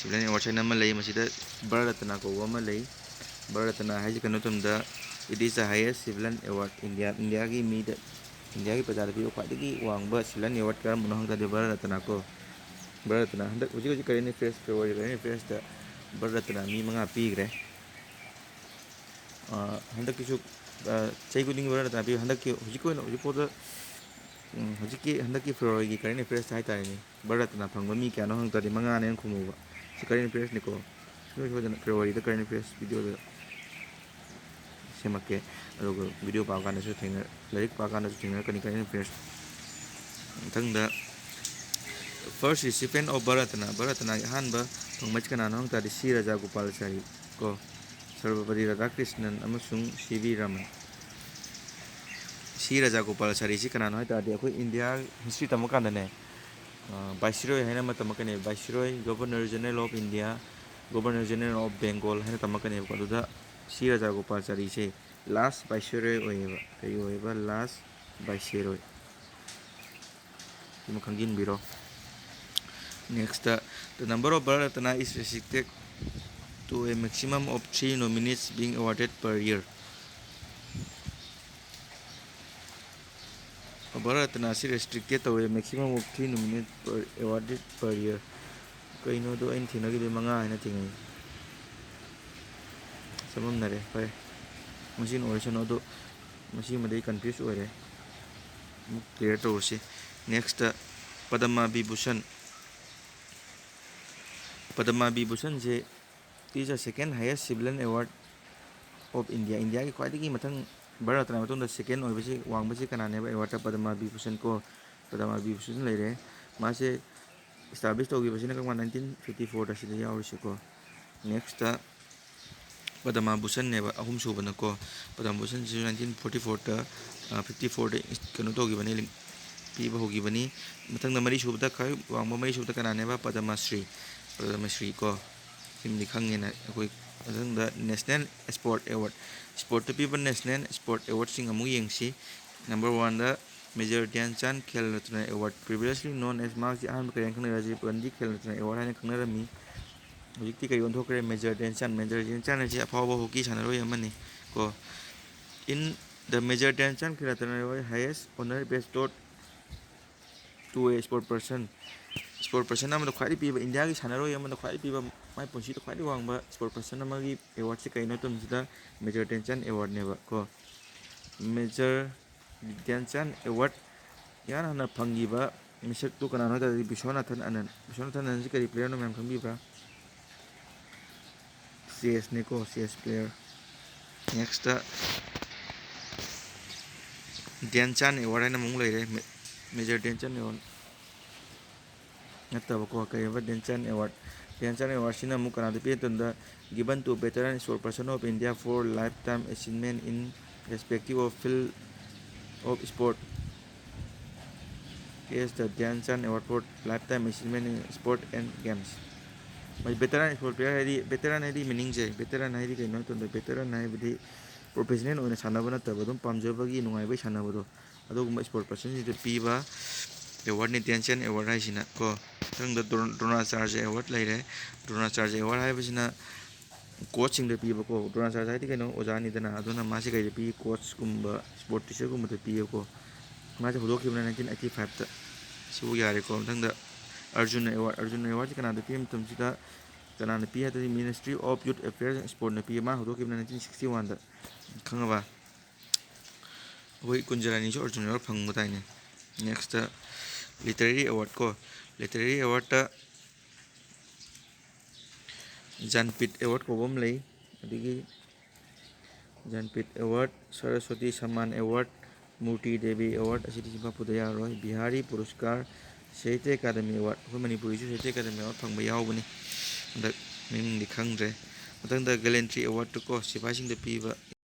civilian award chain ama lei masida Bharatna ko ama lei Bharatna hai kanu tumda it is the highest civilian award India gi mi da India gi pajara bi khwadagi wangba civilian award kar munang ta de Bharatna ko Bharatna handak uji current affairs February current affairs da Bharatna mi manga pigre handak kisu chai guding Bharatna pi handak ki uji ko da hꯧꯖꯤꯛꯀꯤ ꯍꯟꯗꯛꯀꯤ ꯐꯦꯕ꯭ꯔꯨꯋꯥꯔꯤꯒꯤ current affairs ꯍꯥꯏꯇꯥꯔꯦꯅꯦ ꯚꯥꯔꯠꯅ ꯐꯪꯕ ꯃꯤ ꯀꯌꯥꯅꯣ ꯍꯪꯇꯥꯔꯗꯤ ꯃꯉꯥꯅꯦꯅ ꯈꯨꯝꯃꯨꯕ ꯁꯤ current ꯑꯦꯐꯤꯌꯔꯁꯅꯤꯀꯣ ꯁꯣꯏꯗꯅ ꯐꯦꯕ꯭ꯔꯨꯋꯥꯔꯤꯗ current affairs ꯚꯤꯗꯤꯑꯣꯗ ꯁꯦꯝꯃꯛꯀꯦ ꯑꯗꯨꯒ video ꯄꯥꯕ ꯀꯥꯟꯗꯁꯨ ꯂꯥꯏꯔꯤꯛ ꯄꯥꯕ ꯀꯥꯟꯗꯁꯨ ꯊꯦꯡꯅꯔꯛꯀꯅꯤ ꯀꯔꯦꯟ ꯑꯦꯐꯤꯌꯔꯁ ꯃꯊꯪꯗ ꯐꯥꯔꯁ ꯔꯤꯁꯤꯄꯤꯌꯟ ꯑꯣꯐ ꯚꯥꯔꯠꯅꯥꯒꯤ ꯑꯍꯥꯟꯕ ꯐꯪꯕꯁꯤ ꯀꯅꯥꯅꯣ ꯍꯪꯇꯥꯔꯗꯤ ꯁꯤ ꯔꯥꯖꯥꯒꯣꯄꯥꯜꯆꯥꯔꯤ ꯀꯣ ꯁꯔꯕꯄꯜꯂꯤ ꯔꯥꯙꯥꯀ꯭ꯔꯤꯁꯅꯟ ꯑꯃꯁꯨꯡ ꯁꯤ ꯚꯤ ꯔꯥꯃꯟ ꯁꯤ ꯔꯥꯖꯥꯒꯣꯄꯥꯜꯆꯥꯔꯤꯁꯤ ꯀꯅꯥꯅꯣ ꯍꯥꯏꯇꯥꯔꯗꯤ ꯑꯩꯈꯣꯏ ꯏꯟꯗꯤꯌꯥ ꯍꯤꯁꯇ꯭ꯔꯤ ꯇꯝꯃꯀꯥꯟꯗꯅꯦ ꯚꯥꯏꯁꯔꯣꯏ ꯍꯥꯏꯅ ꯑꯃ ꯇꯝꯃꯛꯀꯅꯤ viceroy governor general of India governor general of Bengal ꯍꯥꯏꯅ ꯇꯝꯃꯛꯀꯅꯦꯕꯀꯣ ꯑꯗꯨꯗ ꯁꯤ ꯔꯥꯖꯥꯒꯣꯄꯥꯜꯆꯥꯔꯤꯁꯦ ꯂꯥꯁ ꯚꯥꯏꯁꯔꯣꯏ ꯑꯣꯏꯌꯦꯕ ꯀꯔꯤ ꯑꯣꯏꯌꯦꯕ ꯂꯥꯁ ꯚꯥꯏꯁꯔꯣꯏ ꯁꯤꯃ ꯈꯪꯖꯤꯟꯕꯤꯔꯣ next the number of Bharatna is restricted to a maximum of 3 nominees being awarded per year. Bharatna is restricted to a maximum of 3 nominees awarded per year. ꯀꯩꯅꯣꯗꯣ ꯑꯩꯅ ꯊꯦꯡꯅꯈꯤꯕꯗꯣ ꯃꯉꯥ ꯍꯥꯏꯅ ꯊꯦꯡꯅꯩ ꯆꯃꯝꯅꯔꯦ ꯐꯔꯦ ꯃꯁꯤꯅ ꯑꯣꯏꯔꯁꯅꯨ ꯑꯗꯣ ꯃꯁꯤꯃꯗꯤ ꯀꯟꯐ꯭ꯌꯨꯁ ꯑꯣꯏꯔꯦ ꯑꯃꯨꯛ ꯀ꯭ꯂꯤꯌꯔ ꯇꯧꯔꯁꯤ ꯅꯦꯛꯁꯇ ꯄꯗꯃꯥ Bhushan ꯕꯤꯚꯨꯁꯟꯁꯦ is the second highest civilian award of India. India की ख्वाइदगी मथंग Bharatna मतुंग सेकेंड ओइबसी वांगबसी कनानेबा एवार्ड पद्मा विभूषण को पद्मा विभूषण लेरे मासे एस्टैब्लिश तौगिबसिना कमा 1954 दा सिदा यावरिसको नेक्स्ट पद्मा भूषण नेबा अहुम सुबनको पद्मा भूषण 1944 दा 54 दा कनो तौगिबनी पीबा होगिबनी मथंग मरी सुबदा खाय वांगबा मरी सुबदा कनानेबा पद्मा श्री को सिमनि खंगेना अखोय ꯃꯊꯪꯗ ꯅꯦꯁꯅꯦꯜ ꯁ꯭ꯄꯣꯔꯠ ꯑꯦꯋꯥꯔꯗ ꯁ꯭ꯄꯣꯔꯠꯇ ꯄꯤꯕ ꯅꯦꯁꯅꯦꯜ ꯁ꯭ꯄꯣꯔꯠ ꯑꯦꯋꯥꯔꯗꯁꯤꯡ ꯑꯃꯨꯛ ꯌꯦꯡꯁꯤ ꯅꯝꯕꯔ 1ꯗ ꯃꯦꯖꯔ ꯙ꯭ꯌꯥꯟ ꯆꯥꯟ ꯈꯦꯜ ꯔꯠꯅ ꯑꯦꯋꯥꯔꯗ ꯄ꯭ꯔꯤꯚꯤꯌꯁꯂꯤ ꯅꯣꯟ ꯑꯦꯁ ꯃꯥꯁꯤ ꯑꯍꯥꯟꯕ ꯀꯔꯤ ꯈꯪꯅꯩ ꯔꯥꯖꯤꯕ ꯒꯥꯟꯙꯤ ꯈꯦꯜ ꯔꯠꯅ ꯑꯦꯋꯥꯔꯗ ꯍꯥꯏꯅ ꯈꯪꯅꯔꯝꯃꯤ ꯍꯧꯖꯤꯛꯇꯤ ꯀꯔꯤ ꯑꯣꯟꯊꯣꯛꯈ꯭ꯔꯦ ꯃꯦꯖꯔ ꯙ꯭ꯌꯥꯟ ꯆꯥꯟ ꯑꯁꯤ ꯑꯐꯥꯎꯕ ꯍꯣꯀꯤ ꯁꯥꯟꯅꯔꯣꯏ ꯑꯃꯅꯤ ꯀꯣ in the Major Dhyan Chand Khel Ratna Award highest honor bestowed to a sport person amada khwai piba India gi sanaroi amada khwai piba mai punsi to khwai wangba sport person amagi award se kaino tum sida Major Dhyan Chand Award neba ko Major Dhyan Chand Award yan hana phangiba misak tu kana da Vishwanathan Anand kari player no mem khambibra CS ne ko CS player next Dhyan Chand Award na mung leire Major Dhyan Chand Award nataba ko kayaba Dhyan Chand Award sina mung kana de tunda given to veteran sport person of India for lifetime achievement in respective of field of sport. Yes, the Dhyan Chand Award for lifetime achievement in sport and games. My veteran sport player veteran meaning veteran kaino tunda veteran haibadi professional oina sanaba nataba dum pamjabagi nungaibai sanabado adugumba sport person si piba award ni Dhyan Chand Award haisina ko tangda Dronacharya Award laire Dronacharya Award haibasina coach sing de piba ko Dronacharya haidi kaino ojani dana aduna masi kai de pi coach gumba sport teacher gumba de piba ko masi hudokibna 1985 ta sibu yare ko tangda Arjuna Award kana de pim tumsida kana na pi hada Ministry of Youth Affairs and Sport na pi ma hudokibna 1961 da khangaba hoi kunjarani jo Arjuna Award phangba taine next literary award ko literary award ta Janpit Award ko bom lei adigi Janpit Award Saraswati Samman Award Murti Devi Award asidi sipa pudaya roi Bihari Puruskar Sahitya Academy Award ko Manipuri su Sahitya Academy Award phangba yaubani dak ming di khangre matang da Gallantry Award to ko sipai sing de piba